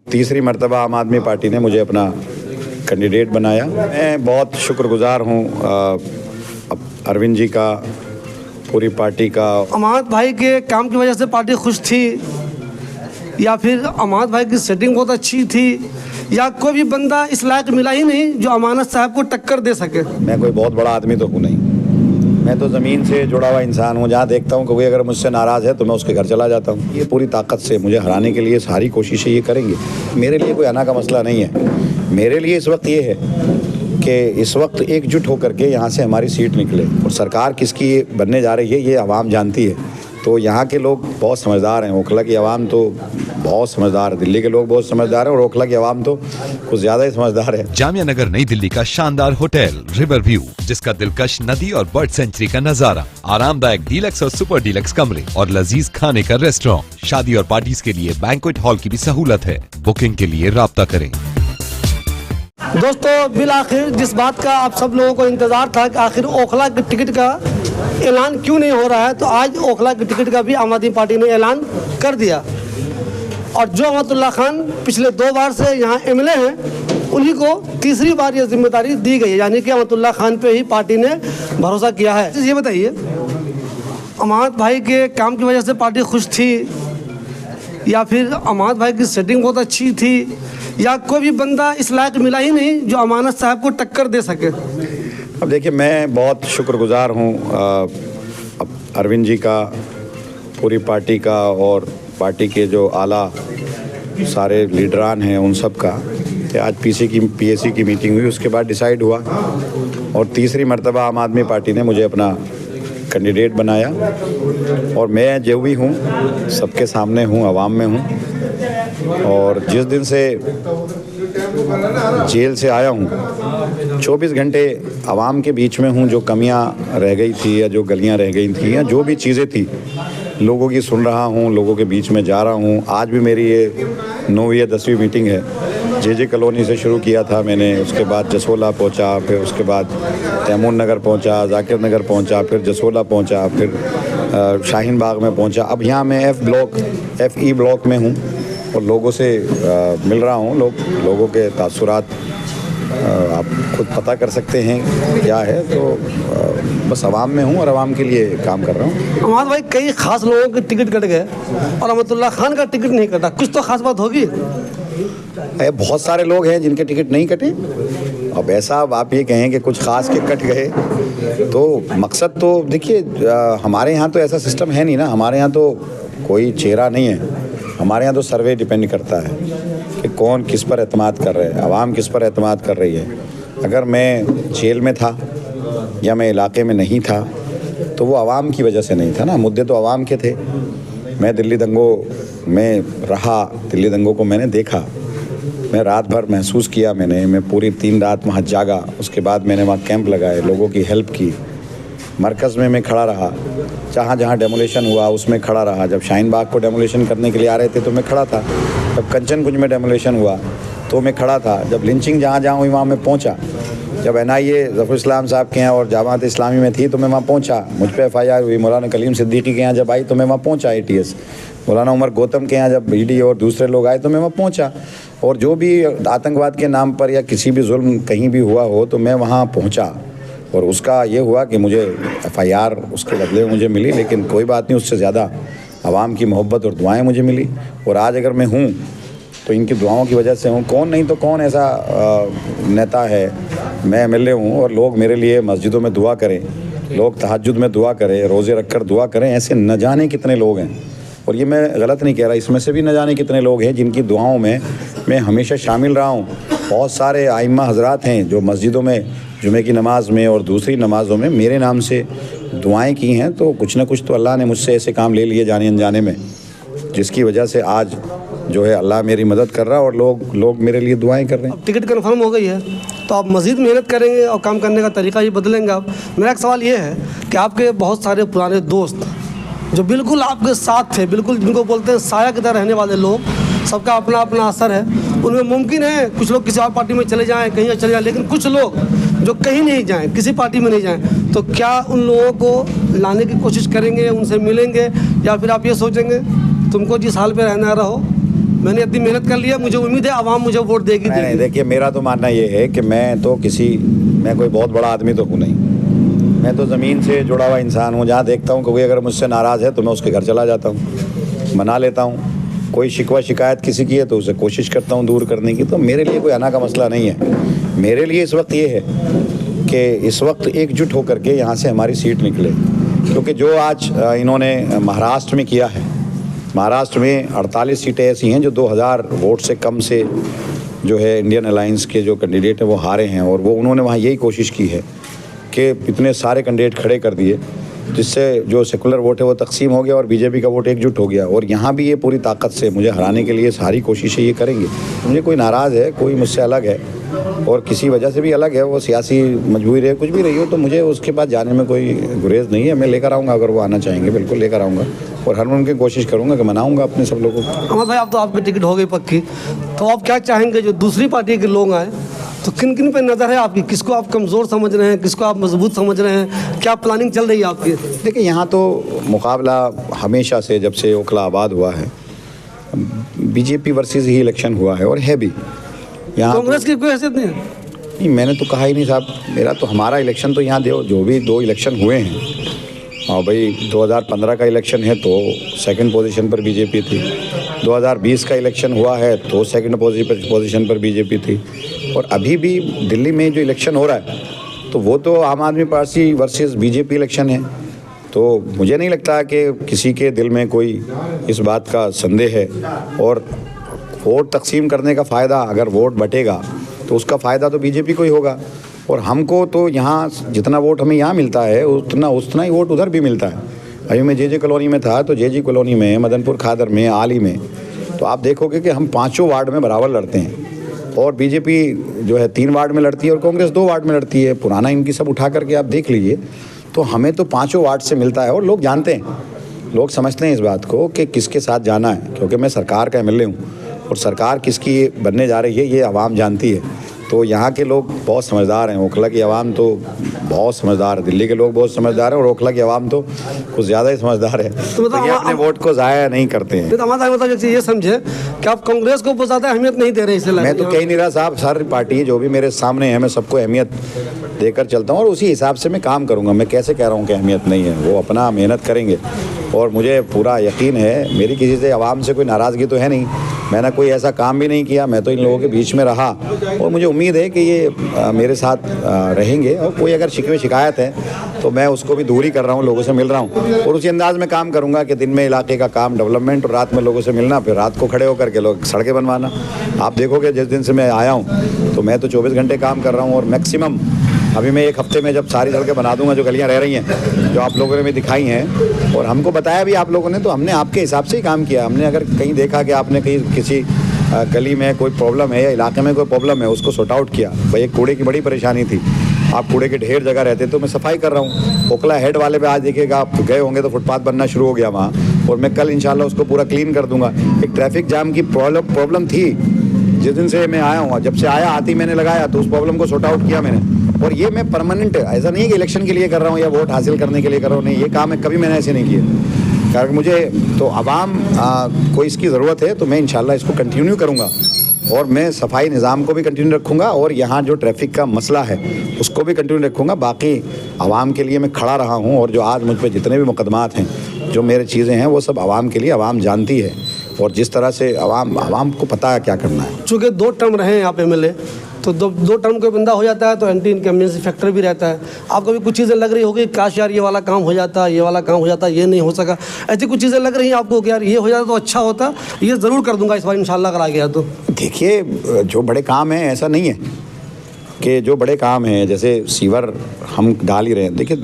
तीसरी मर्तबा आम आदमी पार्टी ने मुझे अपना कैंडिडेट बनाया। मैं बहुत शुक्रगुजार हूँ अरविंद जी का, पूरी पार्टी का। अमानत भाई के काम की वजह से पार्टी खुश थी, या फिर अमानत भाई की सेटिंग बहुत अच्छी थी, या कोई भी बंदा इस लायक मिला ही नहीं जो अमानत साहब को टक्कर दे सके? मैं कोई बहुत बड़ा आदमी तो हूँ नहीं, मैं तो ज़मीन से जुड़ा हुआ इंसान हूँ। जहाँ देखता हूँ कि कोई अगर मुझसे नाराज़ है तो मैं उसके घर चला जाता हूँ। ये पूरी ताकत से मुझे हराने के लिए सारी कोशिशें ये करेंगे। मेरे लिए कोई आना का मसला नहीं है। मेरे लिए इस वक्त ये है कि इस वक्त एकजुट होकर के यहाँ से हमारी सीट निकले, और सरकार किसकी बनने जा रही है ये आवाम जानती है। तो यहाँ के लोग बहुत समझदार हैं, ओखला की आवाम तो बहुत समझदार है, दिल्ली के लोग बहुत समझदार हैं, और ओखला की आवाम तो कुछ ज़्यादा ही समझदार है। जामिया नगर नई दिल्ली का शानदार होटल रिवर व्यू, जिसका दिलकश नदी और बर्ड सेंचुरी का नजारा, आरामदायक डीलक्स और सुपर डीलक्स कमरे और लजीज खाने का रेस्टोरेंट। शादी और पार्टीज के लिए बैंक्वेट हॉल की भी सहूलत है। बुकिंग के लिए राब्ता करें। दोस्तों, बिल आखिर जिस बात का आप सब लोगों को इंतज़ार था कि आखिर ओखला की टिकट का ऐलान क्यों नहीं हो रहा है, तो आज ओखला की टिकट का भी आम आदमी पार्टी ने ऐलान कर दिया। और जो अहमदुल्ला खान पिछले 2 बार से यहाँ एमएलए हैं, उन्हीं को तीसरी बार ये जिम्मेदारी दी गई है, यानी कि अहमदुल्ला खान पे ही पार्टी ने भरोसा किया है। ये बताइए, अमानत भाई के काम की वजह से पार्टी खुश थी, या फिर अमानत भाई की सेटिंग बहुत अच्छी थी, या कोई भी बंदा इस लायक मिला ही नहीं जो अमानत साहब को टक्कर दे सके? अब देखिए, मैं बहुत शुक्रगुजार हूँ अरविंद जी का, पूरी पार्टी का, और पार्टी के जो आला सारे लीडरान हैं उन सब का, कि आज पीएसी की मीटिंग हुई, उसके बाद डिसाइड हुआ और तीसरी मर्तबा आम आदमी पार्टी ने मुझे अपना कैंडिडेट बनाया। और मैं जो भी हूँ सबके सामने हूँ, आवाम में हूँ। और जिस दिन से जेल से आया हूँ 24 घंटे आवाम के बीच में हूँ। जो कमियाँ रह गई थी या जो गलियाँ रह गई थी या जो भी चीज़ें थी, लोगों की सुन रहा हूँ, लोगों के बीच में जा रहा हूँ। आज भी मेरी ये 9वीं या 10वीं मीटिंग है। जे कॉलोनी से शुरू किया था मैंने, उसके बाद जसोला पहुँचा, फिर उसके बाद तैमूर नगर पहुँचा, जाकिर नगर पहुँचा, फिर जसोला पहुँचा, फिर शाहीन बाग में पहुँचा। अब यहाँ मैं FE ब्लॉक में हूँ और लोगों से मिल रहा हूँ। लोगों के तासुरात आप खुद पता कर सकते हैं क्या है। तो बस आवाम में हूँ और आवाम के लिए काम कर रहा हूँ। अमानत भाई, कई खास लोगों के टिकट कट गए और अहमदुल्ला खान का टिकट नहीं कटा, कुछ तो खास बात होगी? बहुत सारे लोग हैं जिनके टिकट नहीं कटे। अब ऐसा आप ये कहें कि कुछ खास के कट गए, तो मकसद तो देखिए, हमारे यहाँ तो ऐसा सिस्टम है नहीं ना। हमारे यहाँ तो कोई चेहरा नहीं है। हमारे यहाँ तो सर्वे डिपेंड करता है कि कौन किस पर एतमाद कर रहे हैं, आवाम किस पर एतमाद कर रही है। अगर मैं जेल में था या मैं इलाके में नहीं था तो वो आवाम की वजह से नहीं था ना, मुद्दे तो आवाम के थे। मैं दिल्ली दंगों में रहा, दिल्ली दंगों को मैंने देखा, मैं रात भर महसूस किया। मैं पूरी 3 रात वहाँ जागा। उसके बाद मैंने वहाँ कैंप लगाए, लोगों की हेल्प की। मरकज़ में मैं खड़ा रहा, जहाँ डेमोलेशन हुआ उसमें खड़ा रहा। जब शाहीन बाग को डेमोलेशन करने के लिए आ रहे थे तो मैं खड़ा था। जब कंचन कुंज में डेमोलेशन हुआ तो मैं खड़ा था। जब लिंचिंग जहाँ हुई वहाँ मैं पहुँचा। जब NIA ज़फ़रुल इस्लाम साहब के यहाँ और जमात इस्लामी में थी तो मैं वहाँ पहुँचा। मुझ पर FIR हुई। मौलाना कलीम सिद्दीकी के यहाँ जब आई तो मैं वहाँ पहुँचा। ATS मौलाना उमर गौतम के यहाँ जब ED और दूसरे लोग आए तो मैं वहाँ पहुँचा। और जो भी आतंकवाद के नाम पर या किसी भी जुल्म कहीं भी हुआ हो तो मैं वहाँ पहुँचा। और उसका ये हुआ कि मुझे FIR उसके बदले में मुझे मिली, लेकिन कोई बात नहीं, उससे ज़्यादा आवाम की मोहब्बत और दुआएं मुझे मिली। और आज अगर मैं हूँ तो इनकी दुआओं की वजह से हूँ। कौन नहीं तो कौन ऐसा नेता है। मैं MLA हूँ और लोग मेरे लिए मस्जिदों में दुआ करें, लोग तहज्जुद में दुआ करें, रोज़े रख कर दुआ करें। ऐसे न जाने कितने लोग हैं, और ये मैं गलत नहीं कह रहा, इसमें से भी न जाने कितने लोग हैं जिनकी दुआओं में मैं हमेशा शामिल रहा हूँ। बहुत सारे आइम्मा हज़रात हैं जो मस्जिदों में जुमे की नमाज़ में और दूसरी नमाज़ों में मेरे नाम से दुआएं की हैं। तो कुछ ना कुछ तो अल्लाह ने मुझसे ऐसे काम ले लिए जाने अनजाने में, जिसकी वजह से आज जो है अल्लाह मेरी मदद कर रहा है और लोग मेरे लिए दुआएं कर रहे हैं। अब टिकट कन्फर्म हो गई है तो आप मज़ीद मेहनत करेंगे और काम करने का तरीका ही बदलेंगे आप। मेरा एक सवाल ये है कि आपके बहुत सारे पुराने दोस्त जो बिल्कुल आपके साथ थे, बिल्कुल जिनको बोलते हैं साया की तरह रहने वाले लोग, सबका अपना अपना असर है। उनमें मुमकिन है कुछ लोग किसी और पार्टी में चले जाएं, कहीं चले जाएं, लेकिन कुछ लोग जो कहीं नहीं जाएं, किसी पार्टी में नहीं जाएं, तो क्या उन लोगों को लाने की कोशिश करेंगे, उनसे मिलेंगे, या फिर आप ये सोचेंगे तुमको जिस हाल पे रहना रहो, मैंने इतनी मेहनत कर लिया, मुझे उम्मीद है आवाम मुझे वोट देगी। नहीं, देखिए मेरा तो मानना ये है कि मैं कोई बहुत बड़ा आदमी तो हूँ नहीं, मैं तो ज़मीन से जुड़ा हुआ इंसान हूँ। जहाँ देखता हूँ कोई अगर मुझसे नाराज़ है तो मैं उसके घर चला जाता हूँ, मना लेता हूँ। कोई शिकवा शिकायत किसी की है तो उसे कोशिश करता हूँ दूर करने की। तो मेरे लिए कोई आना का मसला नहीं है। मेरे लिए इस वक्त ये है कि इस वक्त एकजुट होकर के यहाँ से हमारी सीट निकले, क्योंकि जो आज इन्होंने महाराष्ट्र में किया है, महाराष्ट्र में 48 सीटें ऐसी हैं जो 2000 वोट से कम से जो है इंडियन अलायंस के जो कैंडिडेट हैं वो हारे हैं। और वो उन्होंने वहाँ यही कोशिश की है कि इतने सारे कैंडिडेट खड़े कर दिए जिससे जो सेकुलर वोट है वो तकसीम हो गया और बीजेपी का वोट एकजुट हो गया। और यहाँ भी ये पूरी ताकत से मुझे हराने के लिए सारी कोशिशें ये करेंगे। मुझे कोई नाराज़ है, कोई मुझसे अलग है और किसी वजह से भी अलग है, वो सियासी मजबूरी रहे, कुछ भी रही हो, तो मुझे उसके बाद जाने में कोई गुरेज नहीं है। मैं लेकर आऊँगा, अगर वो आना चाहेंगे बिल्कुल लेकर आऊँगा और हर मुमकिन कोशिश करूँगा कि मनाऊँगा अपने सब लोगों को। अहमद भाई, अब तो आपकी टिकट हो गई पक्की, तो आप क्या चाहेंगे जो दूसरी पार्टी के लोग आए तो किन किन पे नज़र है आपकी? किसको आप कमज़ोर समझ रहे हैं, किसको आप मजबूत समझ रहे हैं? क्या प्लानिंग चल रही है आपकी? देखिए, यहाँ तो मुकाबला हमेशा से जब से ओखला आबाद हुआ है बीजेपी वर्सेस ही इलेक्शन हुआ है और है भी। यहाँ कांग्रेस की कोई हैसियत नहीं है? नहीं, मैंने तो कहा ही नहीं साहब, मेरा तो हमारा इलेक्शन तो यहाँ जो भी 2 इलेक्शन हुए हैं, और भाई 2015 का इलेक्शन है तो सेकंड पोजीशन पर बीजेपी थी, 2020 का इलेक्शन हुआ है तो सेकंड पोजीशन पर बीजेपी थी, और अभी भी दिल्ली में जो इलेक्शन हो रहा है तो वो तो आम आदमी पार्टी वर्सेस बीजेपी इलेक्शन है। तो मुझे नहीं लगता कि किसी के दिल में कोई इस बात का संदेह है। और वोट तकसीम करने का फ़ायदा, अगर वोट बटेगा तो उसका फ़ायदा तो बीजेपी को ही होगा। और हमको तो यहाँ जितना वोट हमें यहाँ मिलता है उतना ही वोट उधर भी मिलता है। अभी मैं जे कॉलोनी में था तो जे कॉलोनी में, मदनपुर खादर में, आली में, तो आप देखोगे कि हम 5 वार्ड में बराबर लड़ते हैं और बीजेपी जो है 3 वार्ड में लड़ती है और कांग्रेस 2 वार्ड में लड़ती है। पुराना इनकी सब उठा करके आप देख लीजिए, तो हमें तो 5 वार्ड से मिलता है। और लोग जानते हैं, लोग समझते हैं इस बात को कि किसके साथ जाना है, क्योंकि मैं सरकार का एमएलए हूँ और सरकार किसकी बनने जा रही है ये आवाम जानती है। तो यहाँ के लोग बहुत समझदार हैं, ओखला की आवाम तो बहुत समझदार है, दिल्ली के लोग बहुत समझदार हैं और ओखला की आवाम तो कुछ ज़्यादा ही समझदार है। तो ये अपने वोट को ज़ाया नहीं करते हैं। तो हमारा मतलब ये समझे कि आप कांग्रेस को बहुत ज़्यादा अहमियत नहीं दे रहे इसलिए। मैं तो कह नहीं रहा साहब, सारी पार्टी जो भी मेरे सामने है मैं सबको अहमियत देकर चलता हूँ और उसी हिसाब से मैं काम करूँगा। मैं कैसे कह रहा हूँ कि अहमियत नहीं है, वो अपना मेहनत करेंगे और मुझे पूरा यकीन है, मेरी किसी से आवाम से कोई नाराज़गी तो है नहीं। मैंने कोई ऐसा काम भी नहीं किया, मैं तो इन लोगों के बीच में रहा और मुझे उम्मीद है कि ये मेरे साथ रहेंगे। और कोई अगर शिकवे शिकायत है तो मैं उसको भी दूर ही कर रहा हूँ, लोगों से मिल रहा हूँ और उसी अंदाज़ में काम करूँगा कि दिन में इलाके का काम डेवलपमेंट और रात में लोगों से मिलना, फिर रात को खड़े होकर के लोग सड़कें बनवाना। आप देखोगे जिस दिन से मैं आया हूँ तो मैं तो 24 घंटे काम कर रहा हूँ और मैक्सिमम अभी मैं 1 हफ्ते में जब सारी सड़कें बना दूंगा जो गलियां रह रही हैं, जो आप लोगों ने भी दिखाई हैं और हमको बताया भी आप लोगों ने, तो हमने आपके हिसाब से ही काम किया। हमने अगर कहीं देखा कि आपने कहीं किसी गली में कोई प्रॉब्लम है या इलाके में कोई प्रॉब्लम है, उसको सॉर्ट आउट किया। भाई एक कूड़े की बड़ी परेशानी थी, आप कूड़े के ढेर जगह रहते तो मैं सफाई कर रहा हूँ। ओखला हेड वाले पे आज देखिएगा, आप गए होंगे तो फुटपाथ बनना शुरू हो गया वहाँ और मैं कल इंशाल्लाह उसको पूरा क्लीन कर दूंगा। एक ट्रैफिक जाम की प्रॉब्लम थी जिस दिन से मैं आया हूँ, जब से आया आती मैंने लगाया तो उस प्रॉब्लम को सॉर्ट आउट किया मैंने। और ये मैं परमानेंट, ऐसा नहीं है कि इलेक्शन के लिए कर रहा हूँ या वोट हासिल करने के लिए कर रहा हूँ, नहीं, ये काम है कभी मैंने ऐसे नहीं किए। कारण मुझे तो आवाम को इसकी ज़रूरत है तो मैं इंशाल्लाह इसको कंटिन्यू करूँगा और मैं सफाई निज़ाम को भी कंटिन्यू रखूँगा और यहाँ जो ट्रैफिक का मसला है उसको भी कंटिन्यू रखूँगा। बाकी आवाम के लिए मैं खड़ा रहा हूँ और जो आज मुझ पर जितने भी मुकदमात हैं, जो मेरे चीज़ें हैं, वो सब आवाम के लिए, आवाम जानती है और जिस तरह से आवाम को पता है क्या करना है। चूँकि 2 टर्म रहे हैं आप एमएलए, तो 2 टर्म कोई बंदा हो जाता है तो एंटी इनकम्बेंसी फैक्टर भी रहता है। आपको भी कुछ चीज़ें लग रही होगी, काश यार ये वाला काम हो जाता, ये वाला काम हो जाता, ये नहीं हो सका, ऐसी कुछ चीज़ें लग रही हैं आपको कि यार ये हो जाता तो अच्छा होता, ये ज़रूर कर दूंगा इस बार इंशाल्लाह अगर आ गया तो? देखिए, जो बड़े काम हैं ऐसा नहीं है कि जो बड़े काम हैं, जैसे सीवर हम डाल ही रहे हैं, देखिए,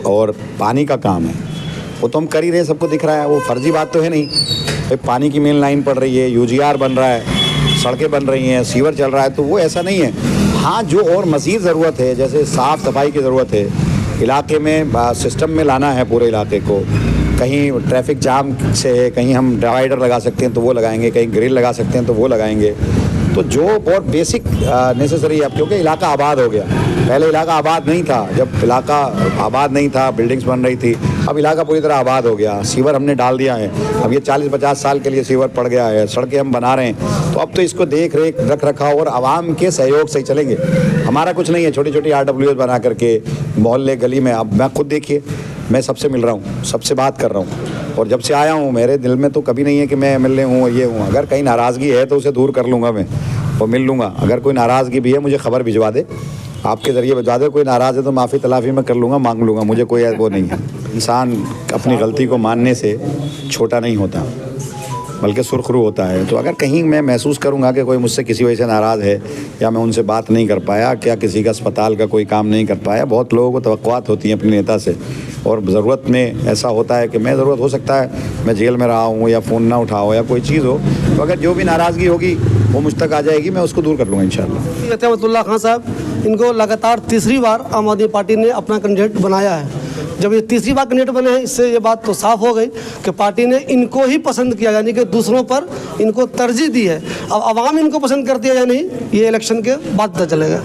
और पानी का काम है वो तो हम कर ही रहे हैं, सबको दिख रहा है, वो फर्जी बात तो है नहीं। भाई पानी की मेन लाइन पड़ रही है, यूजीआर बन रहा है, सड़कें बन रही हैं, सीवर चल रहा है, तो वो ऐसा नहीं है। हाँ, जो और मज़ीद ज़रूरत है, जैसे साफ़ सफाई की ज़रूरत है, इलाके में सिस्टम में लाना है पूरे इलाके को, कहीं ट्रैफिक जाम से है, कहीं हम डिवाइडर लगा सकते हैं तो वो लगाएंगे, कहीं ग्रिल लगा सकते हैं तो वो लगाएंगे। तो जो बहुत बेसिक नेसेसरी है, क्योंकि इलाका आबाद हो गया, पहले इलाका आबाद नहीं था। जब इलाका आबाद नहीं था, बिल्डिंग्स बन रही थी अब इलाका पूरी तरह आबाद हो गया, सीवर हमने डाल दिया है, अब ये 40-50 साल के लिए सीवर पड़ गया है, सड़कें हम बना रहे हैं, तो अब तो इसको देख रेख रख रखाव और आवाम के सहयोग से ही चलेंगे। हमारा कुछ नहीं है, छोटी छोटी RWS बना करके मोहल्ले गली में। अब मैं खुद देखिए, मैं सबसे मिल रहा हूँ, सबसे बात कर रहा हूँ, और जब से आया हूँ मेरे दिल में तो कभी नहीं है कि मैं MLA हूँ ये हूँ। अगर कहीं नाराज़गी है तो उसे दूर कर लूँगा मैं और मिल लूँगा। अगर कोई नाराज़गी भी है मुझे खबर भिजवा दे, आपके ज़रिए भिजवा दे। कोई नाराज़ है तो माफ़ी तलाफ़ी मैं कर लूँगा, मांग लूँगा, मुझे कोई वो नहीं है। इंसान अपनी गलती को मानने से छोटा नहीं होता बल्कि सुरखरू होता है। तो अगर कहीं मैं महसूस करूंगा कि कोई मुझसे किसी वजह से नाराज़ है या मैं उनसे बात नहीं कर पाया, क्या किसी का अस्पताल का कोई काम नहीं कर पाया, बहुत लोगों को तवक्कुआत होती हैं अपने नेता से, और ज़रूरत में ऐसा होता है कि मैं ज़रूरत हो सकता है मैं जेल में रहा हूँ या फ़ोन ना उठाओ या कोई चीज़ हो, तो अगर जो भी नाराज़गी होगी वो मुझ तक आ जाएगी, मैं उसको दूर कर लूँगा इंशाअल्लाह। रहमतुल्लाह खान साहब, इनको लगातार तीसरी बार आम आदमी पार्टी ने अपना कैंडिडेट बनाया है। जब ये तीसरी बार कैंडिडेट बने हैं, इससे ये बात तो साफ हो गई कि पार्टी ने इनको ही पसंद किया, यानी कि दूसरों पर इनको तरजीह दी है। अब आवाम इनको पसंद करती है या नहीं, ये इलेक्शन के बाद पता चलेगा।